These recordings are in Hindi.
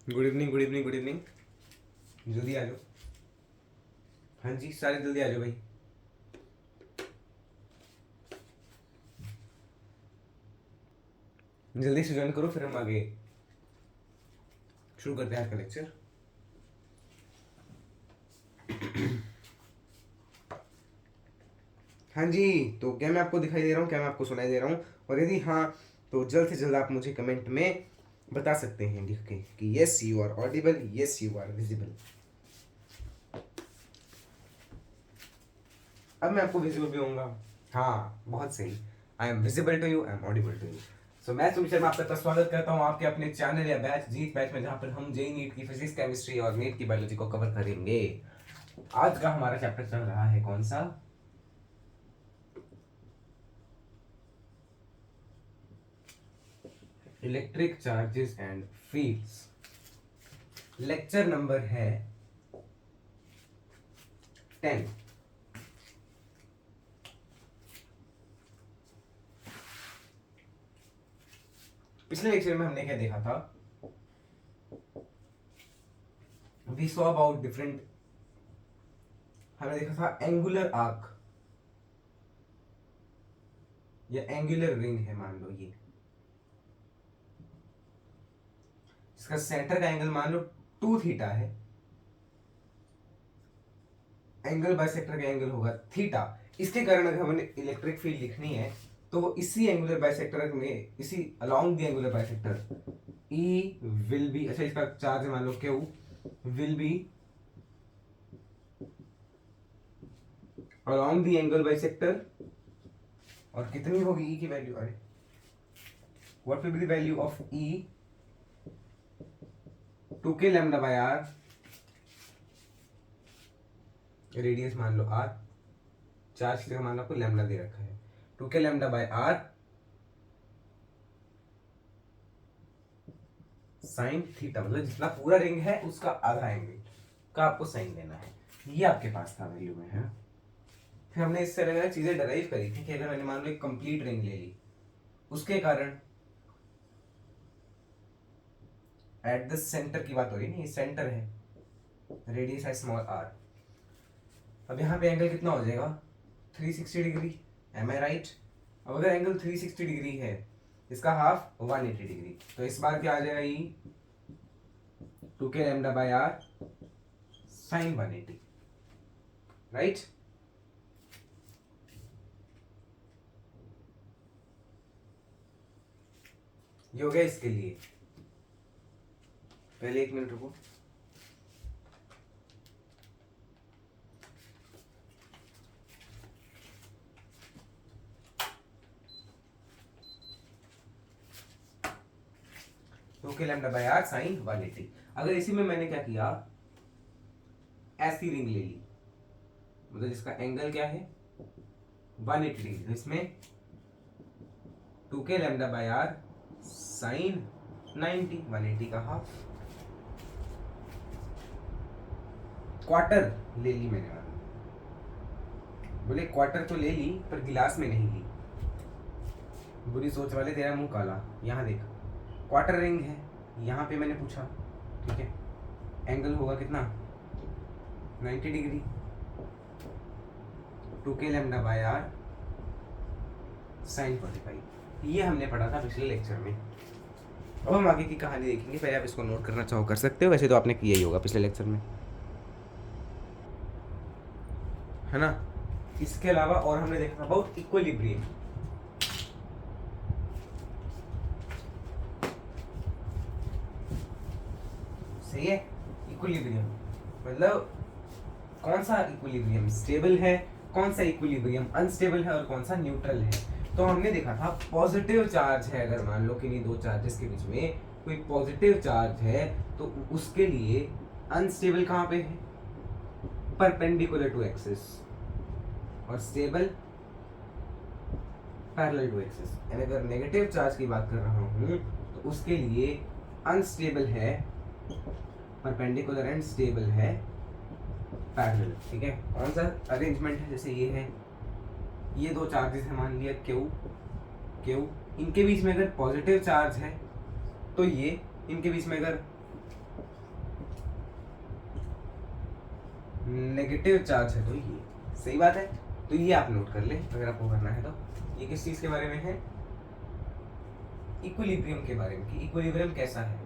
Good evening good evening good evening. जल्दी आ जाओ। हाँ जी, सारे जल्दी आ जाओ भाई। जल्दी से ज्वाइन करो, फिर हम आगे शुरू करते हैं आज का लेक्चर। हाँ जी, तो क्या मैं आपको दिखाई दे रहा हूँ, क्या मैं आपको सुनाई दे रहा हूँ? और यदि हाँ, तो जल्द से जल्द आप मुझे कमेंट में बता सकते हैं लिख के कि yes you are audible, yes you are visible. अब मैं आपको विजिबल भी होऊंगा। हाँ, बहुत सही। I am visible to you, I am audible to you. So मैं सुमित शर्मा आपका स्वागत करता हूँ आपके अपने चैनल या बैच जीत बैच में, जहाँ पर हम जेई नीट की फिजिक्स, केमिस्ट्री और नीट की बायोलॉजी को कवर करेंगे। आज का हमारा चैप्टर चल रहा है कौन सा? Electric charges and fields. Lecture number है 10। पिछले लेक्चर में हमने क्या देखा था? वी सॉ अबाउट डिफरेंट, हमने देखा था एंगुलर आर्क या एंगुलर रिंग है, मान लो ये, इसका सेंटर का एंगल मान लो 2 थीटा है, एंगल बाइसेक्टर का एंगल होगा थीटा। इसके कारण अगर हमें इलेक्ट्रिक फील्ड लिखनी है तो वो इसी एंगुलर बाइसेक्टर में, इसी along the angular bisector E will be, अच्छा इसका चार्ज मान लो Q will be along the angle bisector. और कितनी होगी ई की वैल्यू? अरे what will be the value of E? 2k lambda by R, radius मान लो आर, चार्ज की जगह मान लो आपको लैम्डा दे रखा है, 2k lambda by R sine theta, मतलब जितना पूरा रिंग है उसका आधा एंगल का आपको साइन देना है। ये आपके पास था वैल्यू में है। फिर हमने इससे अलग चीजें डराइव करी थी कि अगर मैंने मान लो एक कंप्लीट रिंग ले ली, उसके कारण एट द सेंटर की बात हो रही है, ये सेंटर है, रेडियस है स्मॉल आर। अब यहाँ पे एंगल कितना हो जाएगा? 360 डिग्री, एम आई राइट? अब अगर एंगल 360 डिग्री है, इसका हाफ 180 डिग्री, तो इस बार क्या आ जाएगा? ये 2k lambda by R sine 180, right? ये हो गया इसके लिए। पहले 1 मिनट रुको। To K lambda by R sine 180। अगर इसी में मैंने क्या किया, ऐसी रिंग ले ली, मतलब जिसका एंगल क्या है 180 डिग्री, तो इसमें 2k lambda by R sine 90, 180 का हाफ, क्वार्टर ले ली मैंने। बोले क्वार्टर तो ले ली पर गिलास में नहीं ली। बुरी सोच वाले, तेरा मुंह काला। यहाँ देख, क्वार्टर रिंग है, यहाँ पे मैंने पूछा, ठीक है, एंगल होगा कितना? 90 degree, 2k lambda by R sine 45। ये हमने पढ़ा था पिछले लेक्चर में। अब हम आगे की कहानी देखेंगे, पहले आप इसको नोट करना चाहो कर सकते हो, वैसे तो आपने किया ही होगा पिछले लेक्चर में, है ना? इसके अलावा और हमने देखा अबाउट इक्विलिब्रियम। सही है, इक्विलिब्रियम मतलब कौन सा इक्विलिब्रियम स्टेबल है, कौन सा इक्विलिब्रियम अनस्टेबल है और कौन सा न्यूट्रल है। तो हमने देखा था पॉजिटिव चार्ज है, अगर मान लो कि दो चार्जेस के बीच में कोई पॉजिटिव चार्ज है तो उसके लिए अनस्टेबल कहाँ पे है? परपेंडिकुलर टू एक्सिस, और स्टेबल पैरेलल टू एक्सिस। यानी अगर नेगेटिव चार्ज की बात कर रहा हूँ तो उसके लिए अनस्टेबल है परपेंडिकुलर एंड स्टेबल है पैरेलल, ठीक है? कौन सा अरेंजमेंट है? जैसे ये है, ये दो चार्जेस है, मान लिया क्यू क्यू, इनके बीच में अगर पॉजिटिव चार्ज है तो ये, इनके बीच में अगर नेगेटिव चार्ज है तो ये सही बात है, तो ये आप नोट कर ले अगर आपको करना है तो। ये किस चीज के बारे में है? इक्विलिब्रियम के बारे में कि इक्विलिब्रियम कैसा है,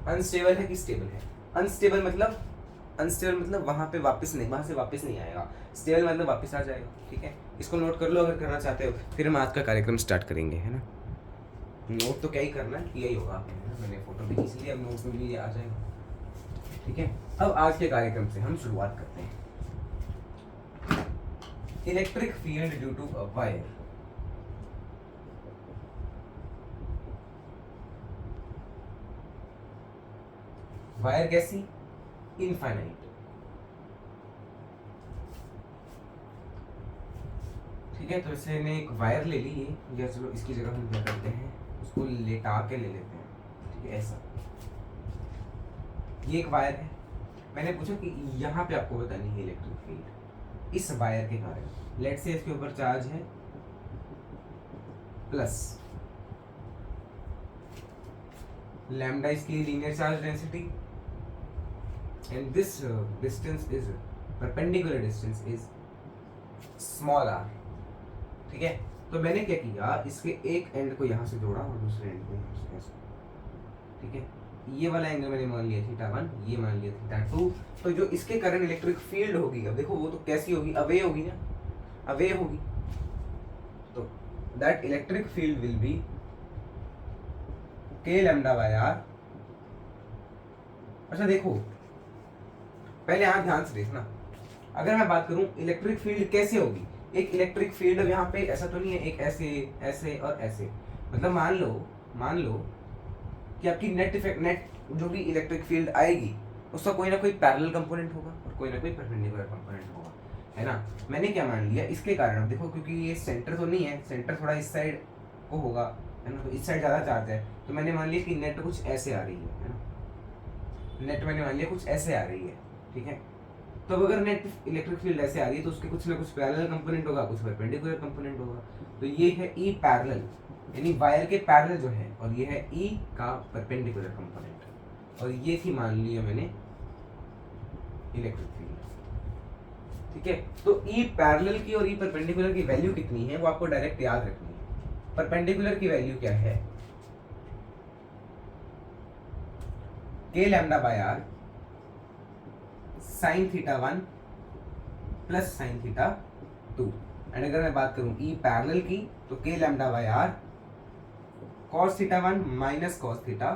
अनस्टेबल है कि स्टेबल है। अनस्टेबल मतलब वहां पे वापस नहीं, वहां से वापस नहीं आएगा। स्टेबल मतलब वापस आ जाएगा। ठीक है, इसको नोट कर लो अगर करना चाहते हो, फिर हम आज का कार्यक्रम स्टार्ट करेंगे, है ना। नोट तो क्या ही करना है, यही होगा आपने, है ना? मैंने फोटो भी इसलिए अब नोट में भी आ जाएगा। ठीक है, अब आज के कार्यक्रम से हम शुरुआत करते हैं। Electric field due to a wire. Wire कैसी? इनफाइनाइट। ठीक है, तो इससे ने एक वायर ले ली है, या चलो इसकी जगह हम क्या करते हैं, उसको लेटा के ले लेते हैं। ठीक है, ऐसा ये एक वायर है। मैंने पूछा कि यहाँ पे आपको बतानी है इलेक्ट्रिक फील्ड इस वायर के कारण। लेट्स से इसके ऊपर चार्ज है प्लस, लैम्डा इसकी linear charge density, and this distance is perpendicular distance is small R. ठीक है, तो मैंने क्या किया, इसके एक एंड को यहाँ से जोड़ा और दूसरे एंड को यहाँ से ऐसे। ठीक है, ये वाला एंगल मैंने मान लिया θ1, ये मान लिया θ2। तो जो इसके कारण इलेक्ट्रिक फील्ड होगी, अब देखो वो तो कैसी होगी, अवे होगी ना, अवे होगी। तो that electric field will be k lambda by r। अच्छा देखो, पहले यहाँ ध्यान से देखना, अगर मैं बात करूं इलेक्ट्रिक फील्ड कैसे होगी, एक इलेक्ट्रिक फील्ड अब यहाँ पे ऐसा तो नहीं है एक ऐसे ऐसे और ऐसे, मतलब मान लो कि आपकी नेट इफेक्ट, नेट जो भी इलेक्ट्रिक फील्ड आएगी उसका कोई ना कोई पैरेलल कंपोनेंट होगा और कोई ना कोई परपेंडिकुलर कंपोनेंट होगा, है ना। मैंने क्या मान लिया इसके कारण, अब देखो क्योंकि ये सेंटर तो नहीं है, सेंटर थोड़ा इस साइड को होगा, है ना, तो इस साइड ज़्यादा चार्ज है, तो मैंने मान लिया कि नेट कुछ ऐसे आ रही है ना, नेट मैंने मान लिया कुछ ऐसे आ रही है। ठीक है, तो अब अगर नेट इलेक्ट्रिक फील्ड ऐसे आ रही है तो उसके कुछ ना कुछ पैरेलल कंपोनेंट होगा, कुछ परपेंडिकुलर कंपोनेंट होगा। तो ये है ई पैरेलल, यानी वायर के पैरेलल जो है, और ये है ई का परपेंडिकुलर कंपोनेंट, और ये थी मान लिया मैंने इलेक्ट्रिक फील्ड। ठीक है, तो ई पैरेलल की और ई परपेंडिकुलर की वैल्यू कितनी है वो आपको डायरेक्ट याद रखनी है। परपेंडिकुलर की वैल्यू क्या है, k lambda by r sine θ1 plus sine θ2। And अगर मैं बात करूं ई पैरेलल की तो k lambda by r cos θ1 minus cos θ2।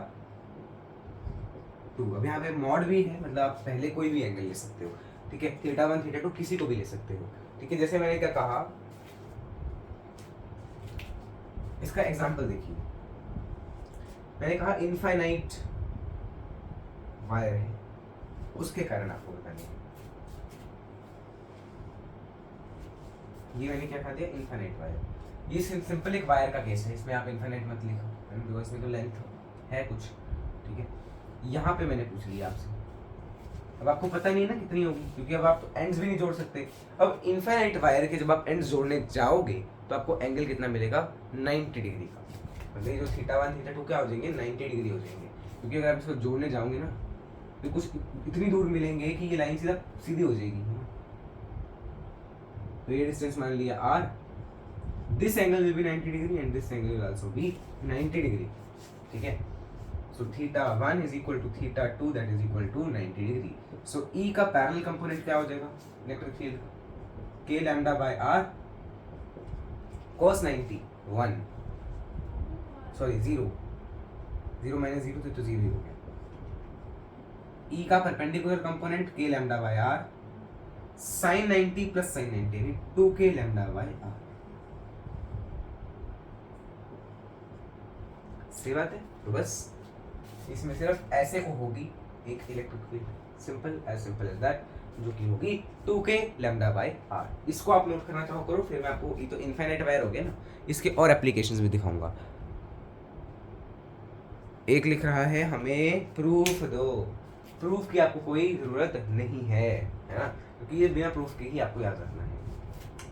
अब यहाँ पे मॉड भी है, मतलब आप पहले कोई भी एंगल ले सकते हो। ठीक है, θ1 θ2 किसी को भी ले सकते हो। ठीक है, जैसे मैंने क्या कहा, इसका एग्जांपल देखिए, मैंने कहा इनफाइनाइट वायर है, उसके कारण आपको बतानी है। ये मैंने क्या कहा दिया, इनफाइनाइट वायर। ये सिंपल एक वायर का केस है, इसमें आप इनफाइनाइट मत लिखो, बिकॉज इसमें तो लेंथ है कुछ। ठीक है, यहाँ पे मैंने पूछ लिया आपसे, अब आपको पता नहीं है ना कितनी होगी, क्योंकि अब आप तो एंड्स भी नहीं जोड़ सकते। अब इनफाइनाइट वायर के जब आप एंड्स जोड़ने जाओगे तो आपको एंगल कितना मिलेगा, 90 डिग्री का। मतलब जो θ1 θ2 क्या हो जाएंगे, 90 डिग्री हो जाएंगे, क्योंकि अगर आप इसको जोड़ने जाओगे ना तो कुछ इतनी दूर मिलेंगे कि ये लाइन सीधी हो जाएगी। तो ये डिस्टेंस मान लिया r, this angle will be 90 degree and this angle will also be 90 degree. ठीक है, so θ1 is equal to θ2 that is equal to 90 degree. So E का पैरेलल कंपोनेंट क्या हो जाएगा electric field, k lambda by r cos 90 1, sorry 0 minus 0 तो 0 हो गया। E का perpendicular component k lambda by r sin 90 plus sin 90 यानी 2k लैम्डा बाय r। सही बात है, तो बस इसमें सिर्फ ऐसे को होगी एक electric field, simple as that, जो कि होगी 2k लैम्डा बाय r। इसको आप नोट करना चाहो करो, फिर मैं आपको, ये तो इनफाइनाइट वायर हो गया ना, इसके और एप्लीकेशंस भी दिखाऊंगा। एक लिख रहा है हमें प्रूफ दो, प्रूफ की आपको कोई जरूरत नहीं है, है ना, क्योंकि ये बिना प्रूफ के ही आपको याद रखना है।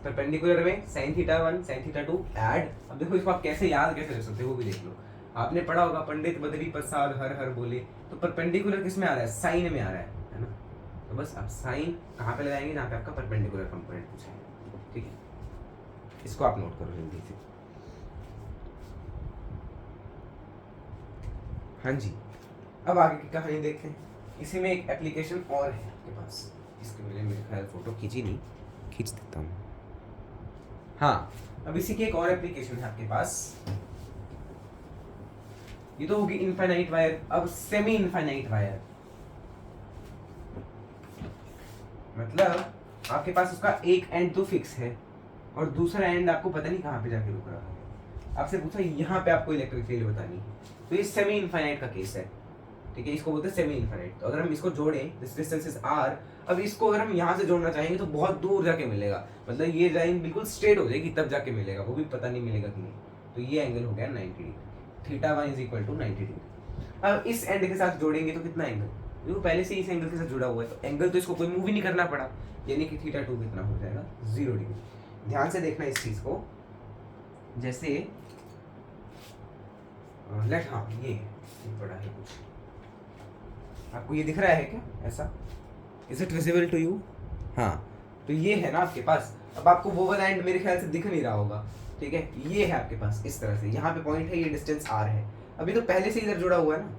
परपेंडिकुलर में sin θ1 sin θ2 ऐड, अब देखो इसको आप कैसे याद कैसे रख सकते हो वो भी देख लो। आपने पढ़ा होगा पंडित बद्री प्रसाद हर हर बोले, तो परपेंडिकुलर किस में आ रहा है, साइन में आ रहा है ना, तो बस आप साइन कहाँ पे लगाएंगे, जहाँ पे आपका परपेंडिकुलर कंपोनेंट पूछा है, ठीक है। इसको आप नोट करो जल्दी से। हाँ जी, अब आगे की कहानी देखते हैं। इसी में एक एप्लीकेशन और है आपके पास, इसके मेरे ख्याल फोटो खींची नहीं, खींच देता हूँ। हाँ, अब इसी की एक और एप्लीकेशन है आपके पास। ये तो होगी इनफाइनाइट वायर। अब सेमी इनफाइनाइट वायर मतलब आपके पास उसका एक एंड तो फिक्स है और दूसरा एंड आपको पता नहीं कहाँ पे जाके रुक रहा है। आपसे पूछा यहाँ पे आपको इलेक्ट्रिक फील्ड बतानी है, तो ये सेमी इनफाइनाइट का केस है, ठीक है। इसको बोलते हैं सेमी इनफाइनाइट। तो अगर हम इसको जोड़ें, दिस डिस्टेंस इज r, अब इसको अगर हम यहाँ से जोड़ना चाहेंगे तो बहुत दूर जाके मिलेगा, मतलब ये लाइन बिल्कुल स्ट्रेट हो जाएगी तब जाके मिलेगा, वो भी पता नहीं मिलेगा कि नहीं। तो ये एंगल हो गया 90 डिग्री, थीटा 1 = 90 डिग्री। अब इस एंड के साथ जोड़ेंगे तो कितना एंगल, देखो पहले से इस एंगल के साथ जुड़ा हुआ है, तो एंगल तो इसको कोई मूव ही नहीं करना पड़ा, यानी कि थीटा 2 कितना हो जाएगा, 0 डिग्री। ध्यान से देखना इस चीज को, जैसे लेट, हाँ ये बड़ा है कुछ, आपको ये दिख रहा है क्या ऐसा, is it visible to you? हाँ, तो ये है ना आपके पास। अब आपको वो वाला एंड मेरे ख्याल से दिख नहीं रहा होगा, ठीक है। ये है आपके पास इस तरह से, यहाँ पे पॉइंट है, ये डिस्टेंस r है। अभी तो पहले से इधर जुड़ा हुआ है ना,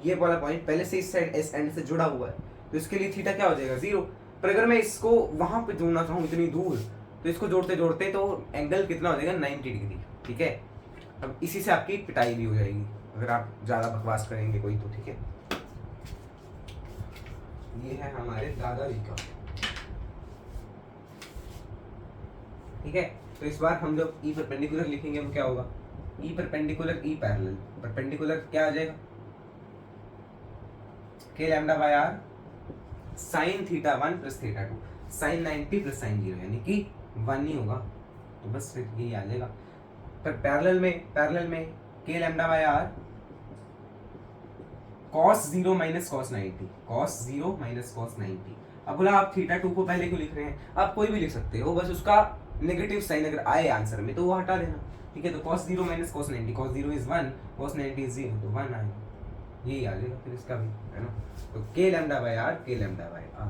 ये वाला पॉइंट पहले से इस साइड इस एंड से जुड़ा हुआ है, तो इसके लिए थीटा क्या हो जाएगा, 0। पर अगर मैं इसको वहां पे जोड़ना चाहूँ इतनी दूर, तो इसको जोड़ते जोड़ते तो एंगल कितना हो जाएगा, 90 डिग्री, ठीक है। अब इसी से आपकी पिटाई भी हो जाएगी अगर आप ज्यादा बकवास करेंगे कोई तो, ठीक है। ये है हमारे दादाजी का, ठीक है। तो इस बार हम जब ई परपेंडिकुलर लिखेंगे वो क्या होगा, E perpendicular E parallel. Perpendicular क्या आ जाएगा, k lambda by r sine theta 1 plus theta 2, sine 90 plus sine 0, यानी कि 1 नहीं होगा, तो बस फिर यही आ जाएगा। पर पैरेलल में k lambda by r cos 0 minus cos 90, cos 0 minus cos 90। अब बोला आप थीटा 2 को पहले क्यों लिख रहे हैं, आप कोई भी लिख सकते हो, बस उसका नेगेटिव साइन अगर आए आंसर में तो वो हटा देना, ठीक है। तो cos 0 minus cos 90, cos 0 is 1, cos 90 is 0, तो 1 आएगा, यही आ जाएगा फिर इसका भी, है ना। तो k lambda by r, k lambda by r,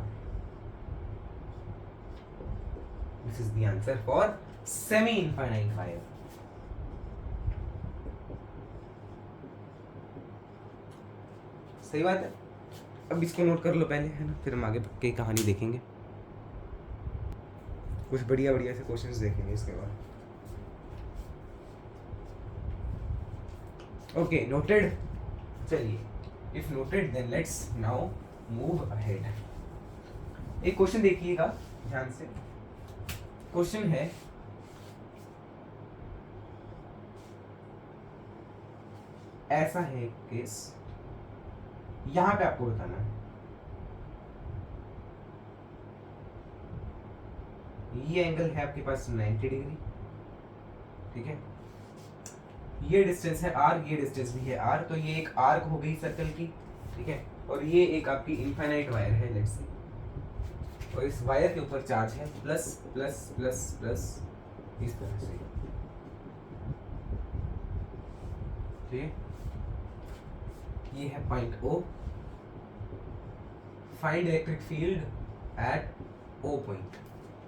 this is the answer for semi infinite wire. सही बात है। अब इसको नोट कर लो पहले, है ना, फिर हम आगे की कहानी देखेंगे, कुछ बढ़िया बढ़िया से क्वेश्चंस देखेंगे इसके बाद। Okay, noted. चलिए, if noted then let's now move ahead. एक क्वेश्चन देखिएगा ध्यान से। क्वेश्चन है, ऐसा है केस, यहां पे आपको बताना है, ये एंगल है आपके पास 90 डिग्री, ठीक है। ये डिस्टेंस है r, ये डिस्टेंस भी है r, तो ये एक आर्क हो गई सर्कल की, ठीक है। और ये एक आपकी इनफाइनाइट वायर है, लेट्स से, और इस वायर के ऊपर चार्ज है प्लस प्लस प्लस प्लस, इस तरह से, ठीक है। ये है point O, find electric field at O point,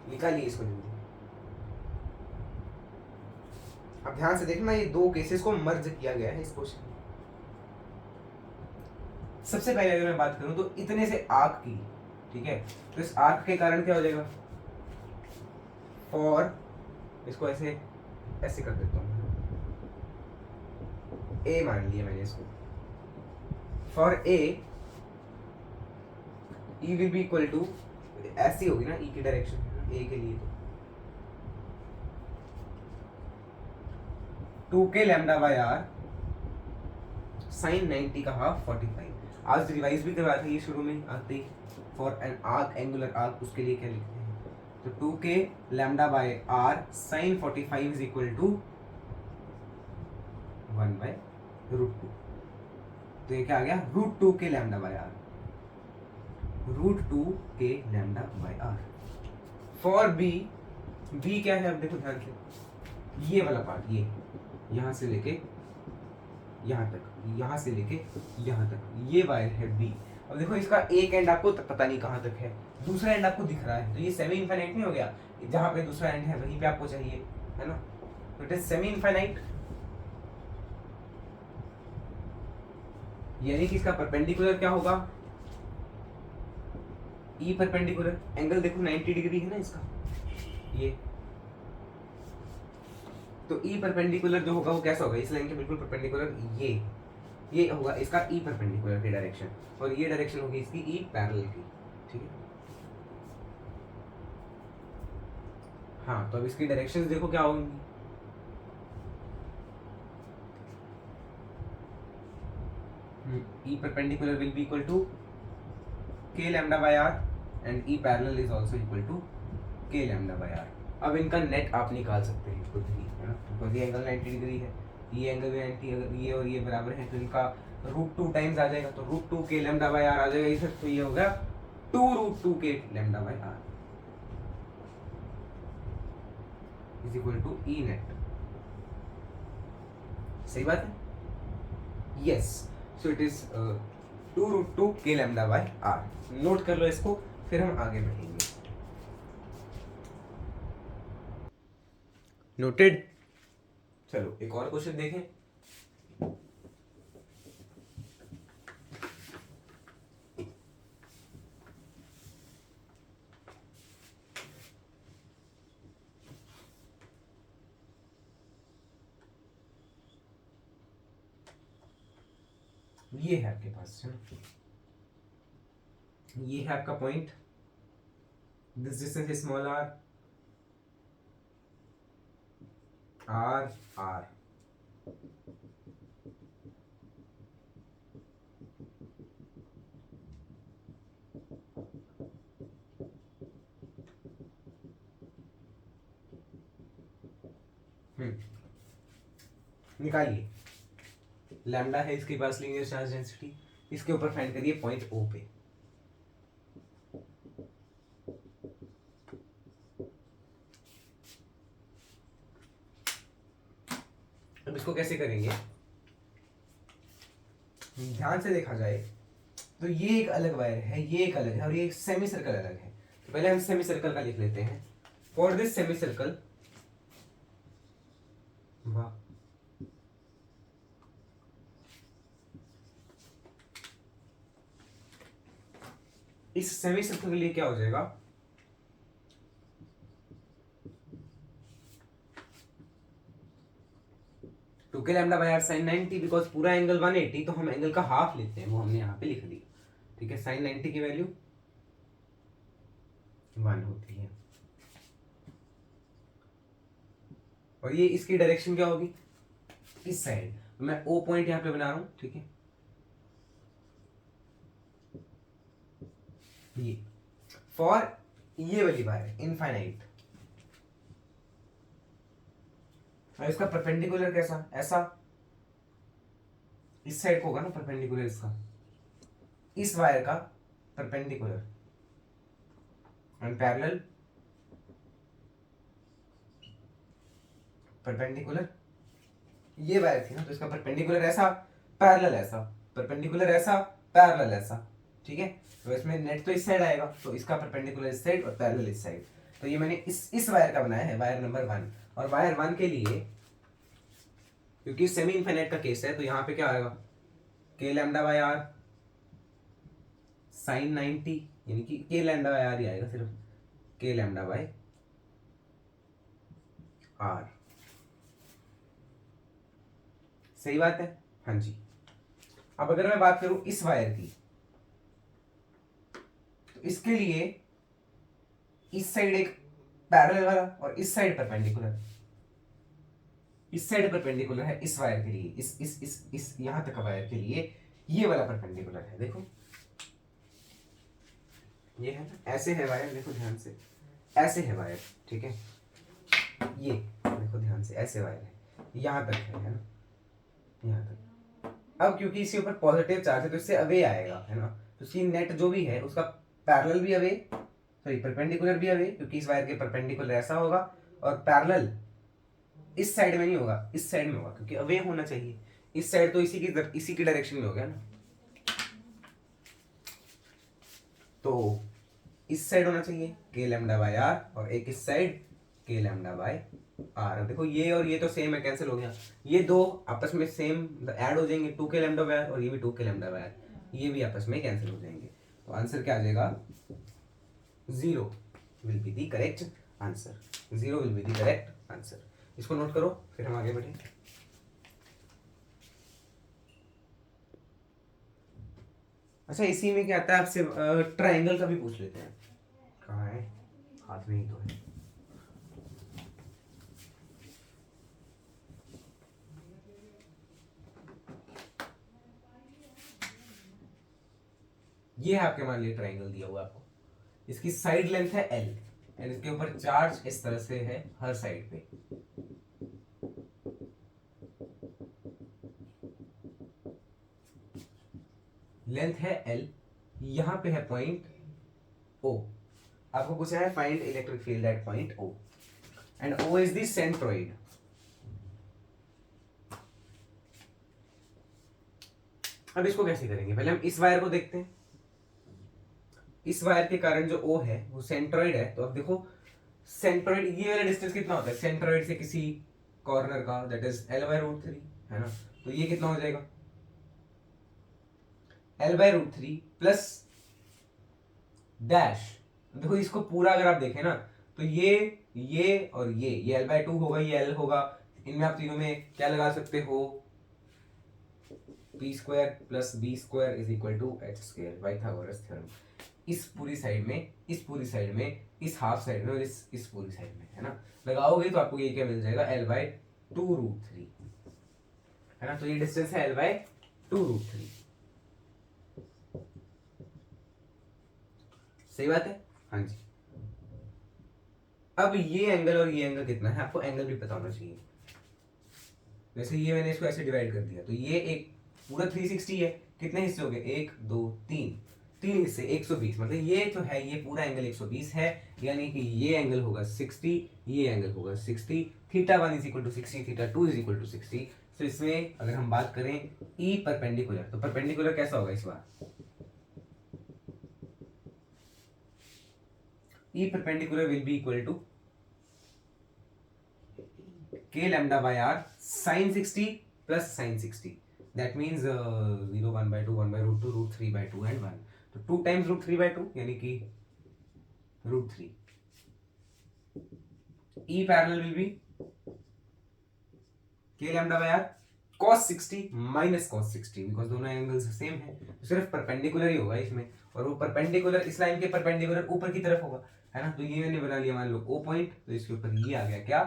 निकालिए इसको जल्दी। अब ध्यान से देखना, ये दो केसेस को मर्ज किया गया है इस क्वेश्चन में। सबसे पहले अगर मैं बात करूं तो इतने से आर्क की, ठीक है, तो इस आर्क के कारण क्या हो जाएगा, और इसको ऐसे ऐसे कर देता हूं, ए मान लिया मैंने इसको, for A E will be equal to, ऐसी होगी ना ई की डायरेक्शन ए के लिए, तो 2k lambda by r sign 90 का हाफ 45। आज रिवाइज भी करवाया था ये शुरू में आते ही, for an arc, angular arc, उसके लिए क्या लिखते हैं, तो 2k lambda by r sine 45 is equal to 1/√2। तो ये क्या आ गया, √2k lambda by r, √2k lambda by r। For b, b क्या है, अब देखो ध्यान से, ये वाला पार्ट, ये यहाँ से लेके यहाँ तक, यहाँ से लेके यहाँ तक, ये वायर है b। अब देखो इसका एक एंड आपको पता नहीं कहाँ तक है, दूसरा एंड आपको दिख रहा है, तो ये सेमी इनफाइनाइट नहीं हो गया, जहाँ पे दूसरा एंड है वहीं पे आपको चाहिए, है ना, तो इट इज सेमी इनफाइनाइट। यानी कि इसका परपेंडिकुलर क्या होगा, ई परपेंडिकुलर, एंगल देखो 90 डिग्री है ना इसका, ये तो ई परपेंडिकुलर जो होगा वो कैसा होगा, इस लाइन के बिल्कुल परपेंडिकुलर, ये होगा इसका ई परपेंडिकुलर की डायरेक्शन, और ये डायरेक्शन होगी इसकी ई पैरेलल की, ठीक है। हाँ, तो अब इसकी डायरेक्शंस देखो क्या होंगी, E perpendicular will be equal to k lambda by r and e parallel is also equal to k lambda by r। अब इनका नेट आप निकाल सकते हैं खुद ही, है ना, बिकॉज ये एंगल 90 डिग्री है, ये एंगल भी 90, अगर ये और ये बराबर है तो इनका √2 टाइम्स आ जाएगा, तो √2 k lambda by r आ जाएगा इधर, तो ये होगा 2√2 k lambda by r is equal to E net. सही बात है, yes, so it is 2√2 k lambda by r। Note कर लो इसको, फिर हम आगे बढ़ेंगे। नोटेड। चलो एक और क्वेश्चन देखें। ये है आपके पास, है ना, ये है आपका point, this distance is small r, r निकालिए, लैम्डा है इसके पास लीनियर चार्ज डेंसिटी, इसके ऊपर फाइंड करिए पॉइंट O पे। अब इसको कैसे करेंगे, ध्यान से देखा जाए तो ये एक अलग वायर है, ये एक अलग है, और ये एक सेमी सर्कल अलग है। तो पहले हम सेमी सर्कल का लिख लेते हैं। फॉर दिस सेमी सर्कल, वाह, इस सेमी सर्कल के लिए क्या हो जाएगा, two K lambda by R sine 90, because पूरा एंगल 180, तो हम एंगल का हाफ लेते हैं, वो हमने यहाँ पे लिख दिया, ठीक है। साइन 90 की वैल्यू 1 होती है, और ये इसकी डायरेक्शन क्या होगी, इस साइड। मैं O पॉइंट यहाँ पे बना रहा हूं, ठीक है, ये फॉर ये वाली वायर इनफाइनाइट, और इसका परपेंडिकुलर कैसा, ऐसा, इस साइड को होगा ना परपेंडिकुलर, इसका, इस वायर का परपेंडिकुलर एंड पैरेलल, परपेंडिकुलर, ये वायर थी ना, तो इसका परपेंडिकुलर ऐसा, पैरेलल ऐसा, परपेंडिकुलर ऐसा, पैरेलल ऐसा, ठीक है। तो इसमें नेट तो इस साइड आएगा, तो इसका परपेंडिकुलर इस साइड और पैरेलल इस साइड। तो ये मैंने इस वायर का बनाया है, वायर नंबर 1। और वायर 1 के लिए, क्योंकि सेमी इनफाइनाइट का केस है, तो यहाँ पे क्या आएगा, के लैम्डा बाय आर साइन 90, यानी कि के लैम्डा बाय आर ही आएगा सिर्फ, के लैम्डा बाय आर। सही बात है, हाँ जी। अब अगर मैं बात करूं इस वायर की, तो इसके लिए इस साइड एक पैरेलल वाला और इस साइड परपेंडिकुलर, इस साइड परपेंडिकुलर है इस वायर के लिए, इस यहां तक का वायर के लिए ये वाला परपेंडिकुलर है। देखो ये है ना, ऐसे है वायर, देखो ध्यान से, ऐसे है वायर, ठीक है, ये देखो ध्यान से, ऐसे वायर है, यहां तक है ना, यहां तक। अब क्योंकि इसके ऊपर पॉजिटिव चार्ज है तो इससे अवे आएगा, है ना, तो इसकी नेट जो भी है उसका पैरेलल भी अवे, सॉरी परपेंडिकुलर भी अवे, क्योंकि इस वायर के परपेंडिकुलर ऐसा होगा, और पैरेलल इस साइड में नहीं होगा, इस साइड में होगा, क्योंकि अवे होना चाहिए। इस साइड तो इसी की डायरेक्शन में हो गया ना, तो इस साइड होना चाहिए k लैम्डा बाय r और एक इस side k lambda by r। अब देखो ये और ये तो सेम है, कैंसिल हो गया, ये दो आपस में सेम ऐड हो जाएंगे, 2k लैम्डा बाय r और ये भी 2k लैम्डा बाय r, ये भी आपस में कैंसिल हो जाएंगे। तो आंसर क्या आ जाएगा, 0 will be the correct answer. 0 will be the correct answer. इसको नोट करो, फिर हम आगे बढ़े। अच्छा, इसी में क्या आता है आपसे, ट्रायंगल का भी पूछ लेते हैं। कहाँ है, हाथ में ही तो है। ये है आपके, मान लिया ट्रायंगल दिया हुआ आपको, इसकी साइड लेंथ है l एंड इसके ऊपर चार्ज इस तरह से है हर साइड पे। लेंथ है l, यहां पे है पॉइंट o। आपको पूछा है find electric field at point o and o is the centroid. अब इसको कैसे करेंगे, पहले हम इस वायर को देखते हैं। इस वायर के कारण जो O है वो सेंट्रोइड है। तो अब देखो सेंट्रोइड, ये वाला डिस्टेंस कितना होता है सेंट्रोइड से किसी कॉर्नर का, दैट इज l/√3 है ना। तो ये कितना हो जाएगा, l/√3 प्लस डैश। देखो इसको पूरा अगर आप देखें ना, तो ये और ये l/2 होगा, ये l होगा। इनमें आप तीनों में क्या लगा सकते हो, p square plus b square is equal to h square, Pythagoras theorem. इस पूरी साइड में, इस पूरी साइड में, इस हाफ साइड में और इस पूरी साइड में, है ना। लगाओगे तो आपको ये क्या मिल जाएगा, l/2√3 है ना। तो ये डिस्टेंस है l/2√3। सही बात है, हाँ जी। अब ये एंगल और ये एंगल कितना है, आपको एंगल भी पता होना चाहिए। वैसे ये मैंने इसको ऐसे डिवाइड कर दिया, तो ये एक पूरा 360 है, कितने हिस्से हो गए, 1 2 3, तीन हिस्से 120, मतलब ये जो है ये पूरा एंगल 120 है, यानी कि ये एंगल होगा 60, ये एंगल होगा 60, θ1 is equal to 60, θ2 is equal to 60। तो इसमें अगर हम बात करें E परपेंडिकुलर, तो परपेंडिकुलर कैसा होगा इस बार, E perpendicular will be equal to k lambda by r sin 60 plus sin 60, that means 0 1 by 2 1 by root 2 root 3 by 2 and 1, तो 2 times root 3 by 2 यानी कि root 3। E parallel will be k lambda by r cos 60 minus cos 60, because दोनों एंगल्स सेम है, तो सिर्फ परपेंडिकुलर ही होगा इसमें, और वो परपेंडिकुलर इस लाइन के परपेंडिकुलर ऊपर की तरफ होगा, है ना। तो ये मैंने बना लिया मान लो O पॉइंट, तो इसके ऊपर ये आ गया क्या,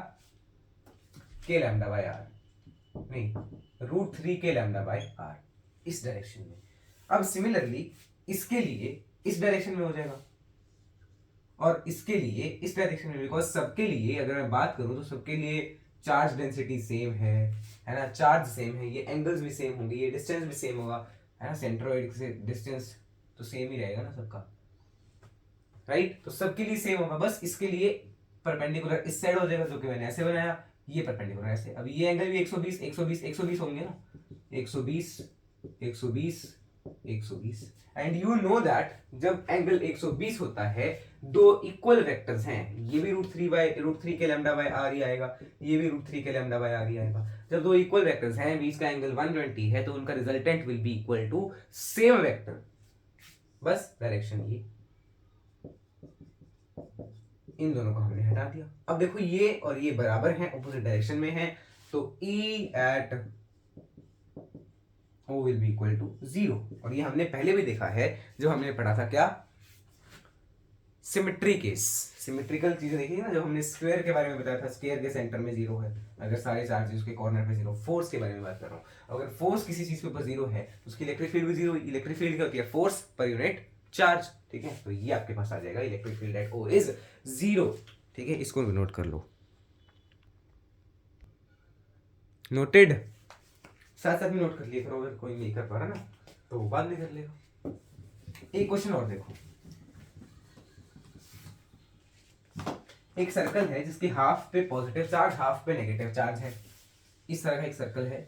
k lambda by r, नहीं √3 k lambda by r, इस डायरेक्शन में। अब सिमिलरली इसके लिए इस डायरेक्शन में हो जाएगा और इसके लिए इस डायरेक्शन में, बिकॉज सबके लिए अगर मैं बात करूं तो सबके लिए चार्ज डेंसिटी सेम है ना, चार्ज सेम है, ये एंगल्स भी सेम होंगे, ये डिस्टेंस भी सेम होगा, है ना। सेंट्रोइड से डिस्टेंस तो सेम ही रहेगा ना सबका, राइट। तो सबके लिए सेम होगा, बस इसके लिए परपेंडिकुलर इस साइड हो जाएगा, जो कि मैंने ऐसे बनाया, ये परपेंडिकुलर ऐसे। अब ये एंगल भी 120 120 120 होंगे ना, 120 120 120, एंड यू नो दैट जब एंगल 120 होता है, दो इक्वल वेक्टर्स हैं, ये भी √3 के लैम्डा बाय आर ही आएगा, ये भी √3 के लैम्डा बाय आर ही आएगा। जब दो इक्वल वेक्टर्स हैं, बीच का एंगल 120 है, तो उनका resultant will be equal to same vector, बस डायरेक्शन ये, इन दोनों को हमने हटा दिया। अब देखो ये और ये बराबर हैं, ऑपोजिट डायरेक्शन में हैं, तो E at O will be equal to 0। और ये हमने पहले भी देखा है, जो हमने पढ़ा था क्या, सिमेट्री केस, सिमेट्रिकल चीजें देखी ना, जब हमने स्क्वायर के बारे में बताया था, स्क्वायर के सेंटर में 0 है, अगर सारे चार्ज उसके कॉर्नर पे 0। फोर्स के बारे में बात कर रहा हूँ, अगर फोर्स किसी चीज के ऊपर 0 है तो उसकी इलेक्ट्रिक फील्ड भी 0। इलेक्ट्रिक फील्ड क्या होती है, फोर्स पर यूनिट चार्ज, ठीक है। तो ये आपके पास आ जाएगा, electric field at O is 0, ठीक है। इसको नोट कर लो, नोटेड, साथ साथ में नोट कर लिया करो, अगर कोई नहीं कर पा रहा ना तो वो बाद में कर लेगा। एक क्वेश्चन और देखो, एक सर्कल है जिसके हाफ पे पॉजिटिव चार्ज, हाफ पे नेगेटिव चार्ज है, इस तरह का एक सर्कल है।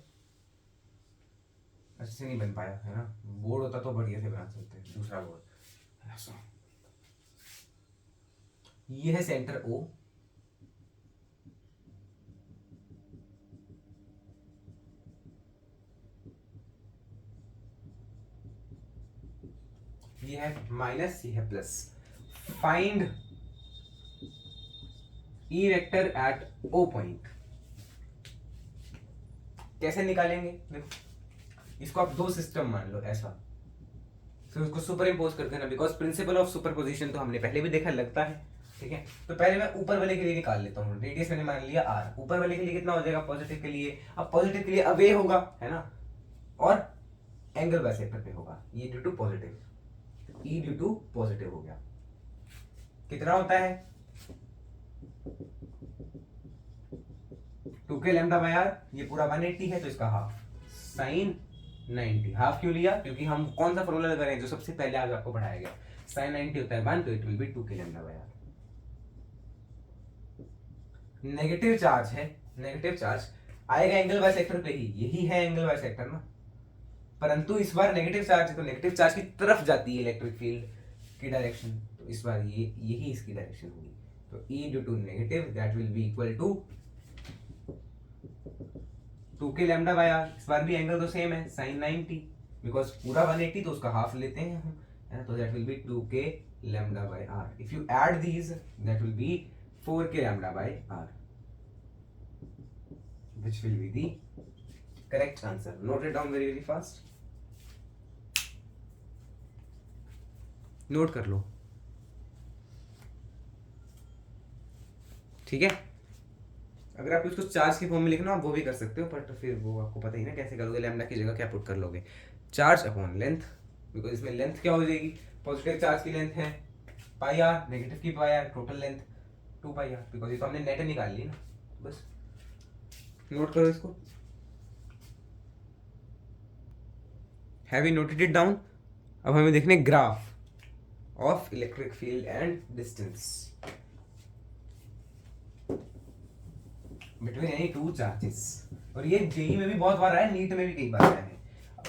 अच्छे से नहीं बन पाया है ना, बोर्ड होता तो बढ़िया से बना सकते, दूसरा बोर्ड ऐसा ये है सेंटर O, ये है माइनस, ये है plus. Find E vector eight O point. कैसे निकालेंगे? देखो, इसको आप दो सिस्टम मान लो ऐसा, फिर उसको सुपर इम्पोज कर देना, बिकॉज प्रिंसिपल ऑफ सुपरपोजिशन तो हमने पहले भी देखा, लगता है। ठीक है, तो पहले मैं ऊपर वाले के लिए निकाल लेता हूँ। रेडियस मैंने मान लिया r, ऊपर वाले के लिए कितना हो जाएगा पॉजिटिव के लिए? अब पॉजिटिव के लिए अवे होगा, है ना, और एंगल बाइसेक्टर पे होगा, ये due to positive, E due to positive हो गया। कितना होता है? 2k लैम्डा बाय r, ये पूरा 180 है तो इसका हाफ, साइन 90। हाफ क्यों लिया? क्योंकि हम कौन सा फॉर्मूला लगा रहे हैं जो सबसे पहले आज आपको पढ़ाया गया, साइन 90 होता है 1, तो it will be 2k lambda by r। Negative charge है, नेगेटिव चार्ज आएगा एंगल बाइसेक्टर पे ही, यही है एंगल बाइसेक्टर ना, परंतु इस बार नेगेटिव चार्ज है तो नेगेटिव चार्ज की तरफ जाती है इलेक्ट्रिक फील्ड की डायरेक्शन, तो इस बार ये यही इसकी डायरेक्शन होगी। तो E due to negative that will be equal to 2k lambda by r। इस बार भी एंगल तो सेम है, साइन 90, बिकॉज पूरा 180 तो उसका हाफ लेते हैं हम, है ना, तो that will B 2k lambda by r। If you add these that will B 4k lambda by r, which will be the correct answer. Note it down very very fast. Note कर लो, ठीक है। अगर आप इसको चार्ज की फॉर्म में लिखना आप वो भी कर सकते हो, बट फिर वो आपको पता ही ना कैसे करोगे, लैम्डा की जगह क्या पुट कर लोगे, चार्ज अपॉन लेंथ, बिकॉज इसमें लेंथ क्या हो जाएगी, पॉजिटिव चार्ज की लेंथ है पाई आर, नेगेटिव की pi R, total length 2 pi R, because ये तो हमने नेट निकाल ली ना, बस नोट करो इसको। Have you noted it down? अब हमें देखने graph of electric field and distance between any two charges, और ये जेई में भी बहुत बार आया, नीट में भी कई बार आया है,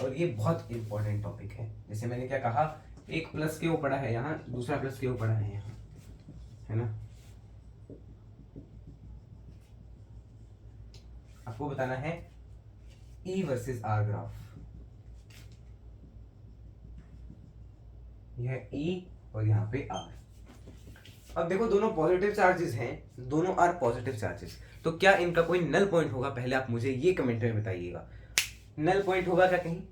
और ये बहुत इंपॉर्टेंट टॉपिक है। जैसे मैंने क्या कहा, एक प्लस के वो पड़ा है यहाँ, दूसरा प्लस के वो पड़ा है यहाँ, है ना। आपको बताना है E वर्सेस R ग्राफ, यह E और यहाँ पे R। अब देखो दोनों पॉजिटिव चार्जेस हैं, दोनों आर पॉजिटिव चार्जेस, तो क्या इनका कोई नल पॉइंट होगा? पहले आप मुझे ये कमेंट में बताइएगा, नल पॉइंट होगा क्या कहीं?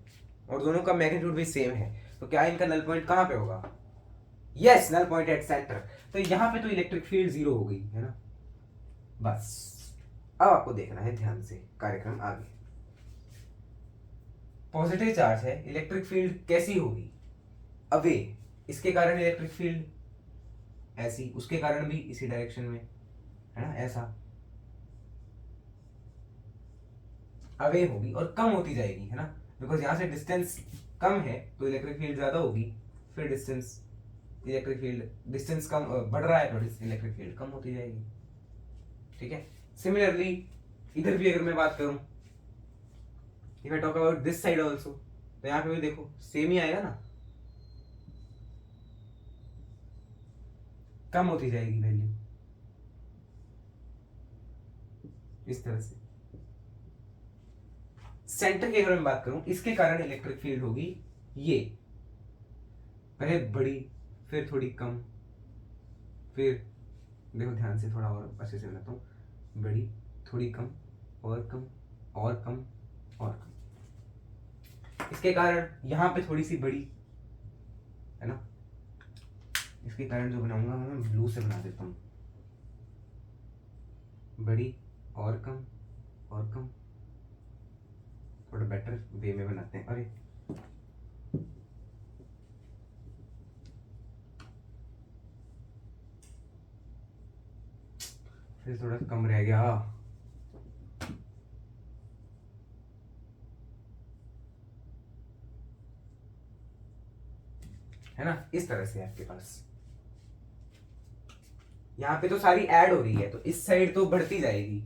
और दोनों का मैग्नीट्यूड भी सेम है, तो क्या इनका नल पॉइंट कहाँ पे होगा? Yes, null point at centre. तो यहाँ पे तो इलेक्ट्रिक फील्ड जीरो हो गई, है ना। बस अब आपको देखना है ध्यान से कार्यक्रम आगे। पॉजिटिव चार्ज है, इलेक्ट्रिक फील्ड कैसी होगी? अवे, इसके कारण इलेक्ट्रिक फील्ड ऐसी, उसके कारण भी इसी डायरेक्शन में, है ना, ऐसा अवे होगी और कम होती जाएगी, है ना, बिकॉज यहां से डिस्टेंस कम है तो इलेक्ट्रिक फील्ड ज्यादा होगी, फिर डिस्टेंस इलेक्ट्रिक फील्ड डिस्टेंस कम बढ़ रहा है तो इलेक्ट्रिक फील्ड कम होती जाएगी। ठीक है, सिमिलरली इधर भी अगर मैं बात करूं, if I talk about this side also, तो यहाँ पे भी देखो सेम ही आएगा ना, कम होती जाएगी वैल्यू इस तरह से। सेंटर की अगर मैं बात करूं, इसके कारण इलेक्ट्रिक फील्ड होगी ये, पहले बड़ी फिर थोड़ी कम, फिर देखो ध्यान से थोड़ा और अच्छे से बनाता हूं, बड़ी थोड़ी कम और कम और कम और कम। इसके कारण यहां पे थोड़ी सी बड़ी, है ना, इसके कारण जो बनाऊंगा मैं ब्लू से बना देता हूँ, बड़ी और कम और कम, थोड़ा बेटर वे में बनाते हैं। अरे फिर थोड़ा कम रह गया, है ना, इस तरह से आपके पास यहाँ पे तो सारी ऐड हो रही है तो इस साइड तो बढ़ती जाएगी,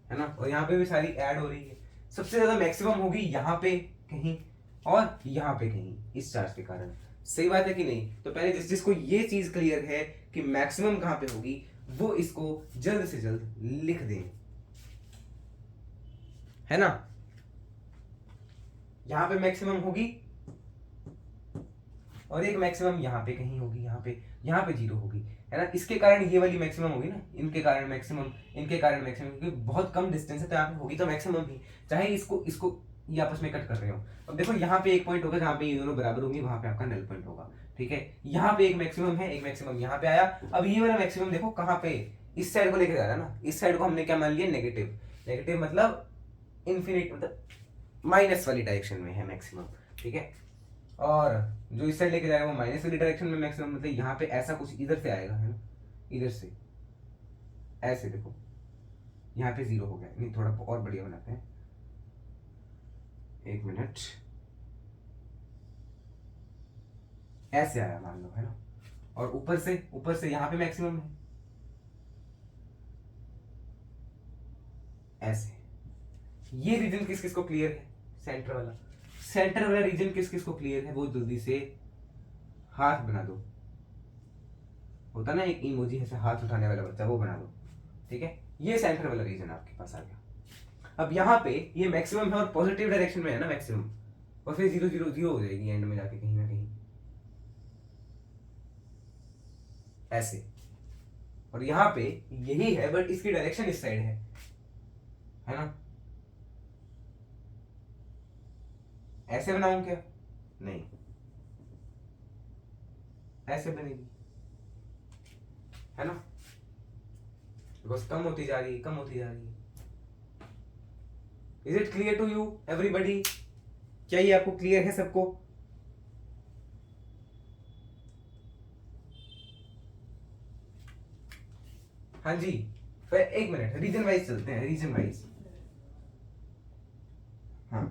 है ना, और यहाँ पे भी सारी ऐड हो रही है, सबसे ज्यादा मैक्सिमम होगी यहाँ पे कहीं और यहाँ पे कहीं, इस चार्ज के कारण सही बात है कि नहीं? तो पहले जिसको ये चीज क्लियर है कि मैक्सिमम कहां पे होगी, वो इसको जल्द से जल्द लिख दें, है ना? यहां पे मैक्सिमम होगी और एक मैक्सिमम यहाँ पे कहीं होगी, यहाँ पे 0 होगी, है ना? इसके कारण ये वाली मैक्सिमम होगी ना, इनके कारण मैक्सिमम, इनके कारण मैक्सिमम, क्योंकि बहुत कम डिस्टेंस है तो यहाँ पे होगी तो मैक्सिमम भी, चाहे इसको इसको ये आपस में कट कर रहे हो। अब देखो यहाँ पे एक पॉइंट होगा जहाँ पे ये दोनों बराबर होंगी, वहां पे आपका नल पॉइंट होगा, ठीक है? यहाँ पे एक मैक्सिमम है, एक मैक्सिमम यहाँ पे आया। अब ये वाला मैक्सिमम देखो कहाँ पे, इस साइड को लेके जा रहा है ना, इस साइड को हमने क्या मान लिया, नेगेटिव। नेगेटिव मतलब इन्फिनिट, मतलब माइनस वाली डायरेक्शन में है मैक्सिमम, ठीक है? और जो इस साइड लेके जाएगा वो माइनस वाली डायरेक्शन में मैक्सिमम, मतलब यहाँ पे ऐसा कुछ इधर से आएगा, है ना? इधर से ऐसे देखो, यहाँ पे 0 हो गया, नहीं थोड़ा और बढ़िया बनाते हैं, एक मिनट, ऐसे आया मान लो, है ना? और ऊपर से यहाँ पे मैक्सिमम है, ऐसे। ये रीजन किस किस को क्लियर है? सेंटर वाला, सेंटर वाला रीजन किस किस को क्लियर है? वो जल्दी से हाथ बना दो, होता ना एक इमोजी ऐसे हाथ उठाने वाला बच्चा, वो बना दो, ठीक है? ये सेंटर वाला रीजन आपके पास आ गया। अब यहाँ पे ये मैक्सिमम है और पॉजिटिव डायरेक्शन में है ना मैक्सिमम, और फिर 0 0 0 हो जाएगी एंड में जाके कहीं ना कहीं, ऐसे। और यहाँ पे यही है बट इसकी डायरेक्शन इस साइड है ना? ऐसे बनाऊं क्या? नहीं, ऐसे बनेगी, है ना? बिकॉज कम होती जा रही है, कम होती जा रही है। Is it clear to you everybody? क्या ये आपको क्लियर है सबको? हाँ जी, फिर एक मिनट, रीजन वाइज चलते हैं, रीजन वाइज। हाँ,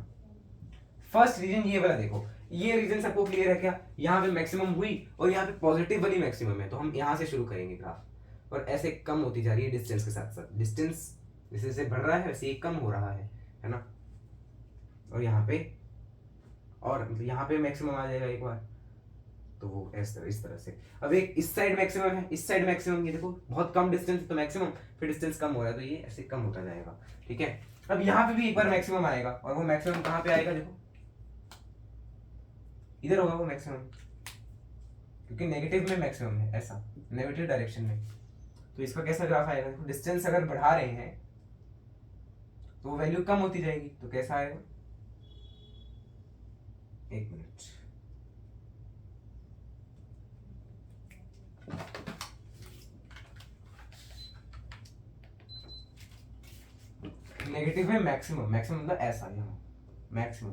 फर्स्ट रीजन ये वाला देखो, ये रीजन सबको क्लियर है क्या? यहाँ पे मैक्सिमम हुई और यहाँ पे पॉजिटिव वाली मैक्सिमम है, तो हम यहाँ से शुरू करेंगे ग्राफ, और ऐसे कम होती जा रही है डिस्टेंस के साथ साथ, डिस्टेंस जैसे जैसे बढ़ रहा है वैसे ही कम हो रहा है ना? और यहाँ पे, और मतलब यहाँ पे मैक्सिमम आ जाएगा एक बार, तो वो इस तरह से। अब एक इस साइड मैक्सिमम है, इस साइड मैक्सिमम, ये देखो बहुत कम डिस्टेंस है तो मैक्सिमम, फिर डिस्टेंस कम हो रहा है तो ये ऐसे कम होता जाएगा, ठीक है? अब यहाँ पे भी एक बार मैक्सिमम आएगा, और वो मैक्सिमम कहाँ पे आएगा? देखो इधर होगा वो मैक्सिमम, क्योंकि नेगेटिव में मैक्सिमम है, ऐसा नेगेटिव डायरेक्शन में। तो इसका कैसा ग्राफ आएगा? देखो डिस्टेंस अगर बढ़ा रहे हैं तो वैल्यू कम होती जाएगी, तो कैसा आएगा? एक मिनट, नेगेटिव में मैक्सिमम, मैक्सिमम मतलब ऐसा, यहाँ मैक्सिमम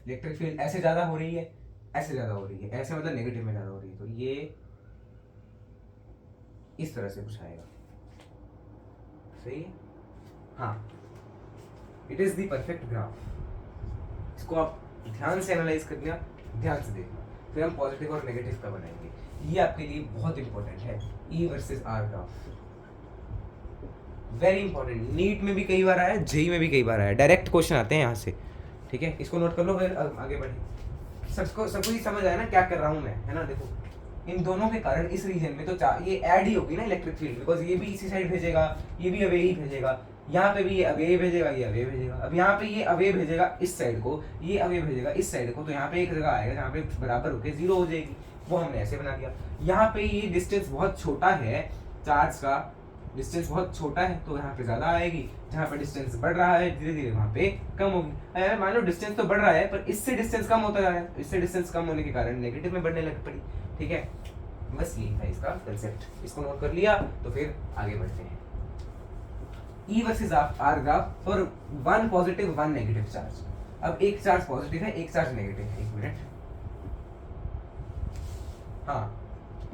इलेक्ट्रिक फील्ड ऐसे ज्यादा हो रही है, ऐसे ज्यादा हो रही है, ऐसे मतलब नेगेटिव में ज्यादा हो रही है, तो ये इस तरह से कुछ आएगा, सही है? हाँ, it is the perfect graph. इसको आप ध्यान से एनालाइज करना, ध्यान से देखना, फिर हम पॉजिटिव और नेगेटिव का बनाएंगे। ये आपके लिए बहुत इंपॉर्टेंट है, E versus R graph, very important. NEET में भी कई बार आया, जेई में भी कई बार आया, डायरेक्ट क्वेश्चन आते हैं यहाँ से, ठीक है? इसको नोट कर लो, फिर आगे बढ़े। सबको ही समझ आया ना क्या कर रहा हूँ मैं, है ना? देखो इन दोनों के कारण इस रीजन में तो ये ऐड ही होगी ना इलेक्ट्रिक फील्ड, बिकॉज ये भी इसी साइड भेजेगा, ये भी अवे ही भेजेगा, यहाँ पे भी ये अवे भेजेगा, ये अवे भेजेगा। अब यहाँ पे ये अवे भेजेगा इस साइड को, ये अवे भेजेगा इस साइड को, तो यहाँ पे एक जगह आएगा जहाँ पे बराबर होके 0 हो जाएगी, वो हमने ऐसे बना दिया। यहाँ पे ये डिस्टेंस बहुत छोटा है, चार्ज का डिस्टेंस बहुत छोटा है, तो यहाँ पे ज्यादा आएगी, जहाँ पे डिस्टेंस बढ़ रहा है धीरे धीरे वहाँ पे कम होगी। अरे मान लो डिस्टेंस तो बढ़ रहा है पर इससे डिस्टेंस कम होता जा रहा है, इससे डिस्टेंस कम होने के कारण नेगेटिव में बढ़ने लग पड़ी, ठीक है? बस यही था इसका कंसेप्ट, इसको नोट कर लिया तो फिर आगे बढ़ते हैं। E versus R graph for one positive one negative charge. अब एक चार्ज पॉजिटिव है, एक चार्ज नेगेटिव है, एक मिनट। हाँ,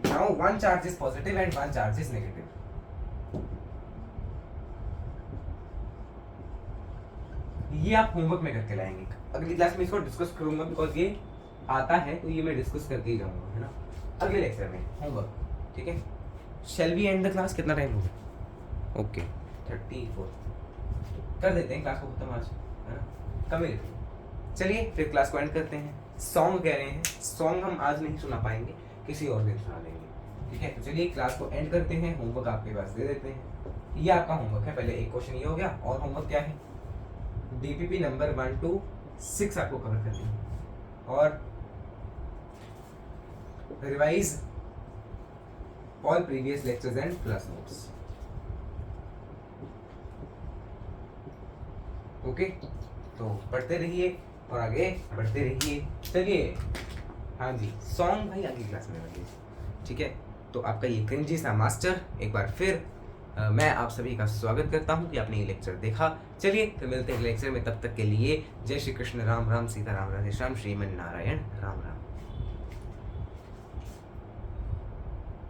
now one charge is positive and one charge is negative. ये आप होमवर्क में करके लाएंगे, अगली क्लास में इसको डिस्कस करूंगा, बिकॉज ये आता है तो ये मैं डिस्कस करके ही जाऊंगा, है ना? अगले लेक्चर में होमवर्क, ठीक है? Shall we end the class? कितना टाइम हो गया? ओके 34 कर देते हैं क्लास को खत्म आज, है ना? कम ही, चलिए फिर क्लास को एंड करते हैं। सॉन्ग कह रहे हैं, सॉन्ग हम आज नहीं सुना पाएंगे, किसी और दिन सुना देंगे। ठीक है, तो चलिए क्लास को एंड करते हैं, होमवर्क आपके पास दे देते हैं। ये आपका होमवर्क है, पहले एक क्वेश्चन ये हो गया, और होमवर्क क्या है, डीपीपी नंबर 1 to 6 आपको कवर करनी है, और revise all previous lectures and class notes. Okay, तो पढ़ते रहिए और आगे बढ़ते रहिए। चलिए, हाँ जी, सॉन्ग भाई आगे क्लास में बढ़िए। ठीक है, तो आपका ये क्रिंजी सा मास्टर एक बार फिर मैं आप सभी का स्वागत करता हूँ कि आपने ये लेक्चर देखा। चलिए तो मिलते हैं लेक्चर में, तब तक के लिए जय श्री कृष्ण, राम राम, सीता राम, राधे श्याम, श्रीमन नारायण, राम राम।